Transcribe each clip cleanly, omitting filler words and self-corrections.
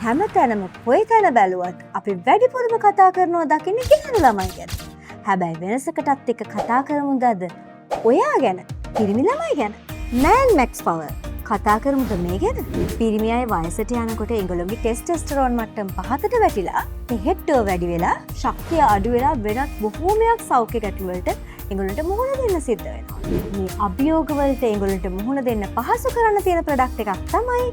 හැමතැනම කොයි තැන බැලුවත් අපි වැඩිපුරම කතා කරනවා දකින්නේ ගැහැණු ළමයි ගැන. හැබැයි වෙනසකටත් එක්ක කතා කරමුද අද ඔයා ගැන, පිරිමි ළමයි ගැන. Man Max Power කතා කරමුද මේ ගැන? පිරිමි අය වයසට යනකොට ඒගොල්ලෝගේ ටෙස්ටොස්ටෙරෝන් මට්ටම පහතට වැටිලා, හෙට්ටෝ වැඩි වෙලා, ශක්තිය අඩු වෙලා වෙනත් බොහෝමයක් සෞඛ්‍ය ගැටලු වලට ඒගොල්ලන්ට මුහුණ දෙන්න සිද්ධ වෙනවා. මේ අභියෝග වලට ඒගොල්ලන්ට මුහුණ දෙන්න පහසු කරන්න තියෙන ප්‍රොඩක්ට් එකක් තමයි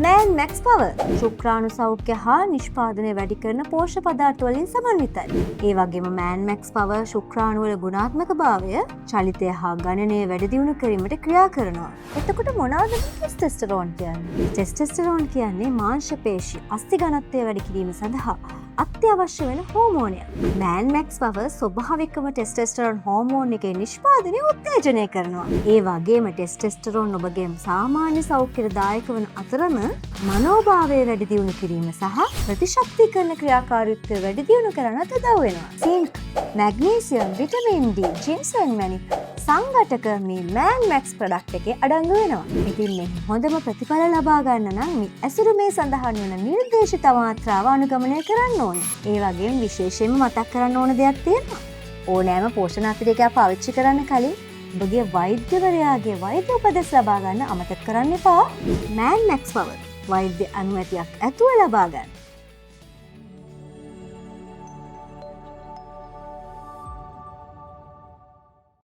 Man Max Power. ශුක්‍රාණු සෞඛ්‍ය හා නිෂ්පාදනය වැඩි කරන පෝෂක පදාර්ථ වලින් සමන්විතයි. ඒ වගේම Man Max Power ශුක්‍රාණු වල ගුණාත්මක භාවය, චලිතය හා ගණනය වැඩි දියුණු කිරීමට ක්‍රියා කරනවා. එතකොට මොනවද ටෙස්ටොස්ටෙරෝන් කියන්නේ? ටෙස්ටොස්ටෙරෝන් කියන්නේ මාංශ පේශි අස්ථි ඝනත්වය වැඩි කිරීම සඳහා අත්‍යවශ්‍ය වෙන හෝමෝනයක්. Man Max Power ස්වභාවිකව ටෙස්ටොස්ටෙරෝන් හෝමෝන් එකේ නිෂ්පාදනය උත්තේජනය කරනවා. ඒ වගේම ටෙස්ටොස්ටෙරෝන් ඔබගේ සාමාන්‍ය සෞඛ්‍යයට දායක වන අතරම මනෝභාවය වැඩි දියුණු කිරීම සහ ප්‍රතිශක්තිකරණ ක්‍රියාකාරීත්වය වැඩි දියුණු කරන්නට උදව් වෙනවා. සින්ක්, මැග්නීසියම්, විටමින් D, ජින්සන් වැනි සංඝටක මේ Man Max ප්‍රොඩක්ට් එකේ අඩංගු වෙනවා. ඉතින් මේ හොඳම ප්‍රතිඵල ලබා ගන්න නම් මේ ඇසුරු මේ සඳහන් වන නිර්දේශිත මාත්‍රාව අනුගමනය කරන්න ඕනේ. ඒ වගේම විශේෂයෙන්ම මතක් කරන්න ඕන දෙයක් තියෙනවා. ඕනෑම පෝෂණ අතිරේකයක් පාවිච්චි කරන්න කලින් ඔබගේ වෛද්‍යවරයාගේ වෛද්‍ය උපදෙස් ලබා ගන්න අමතක කරන්න එපා. Man Max Power වෛද්‍ය අනුමැතියක් ඇතුව ලබා ගන්න.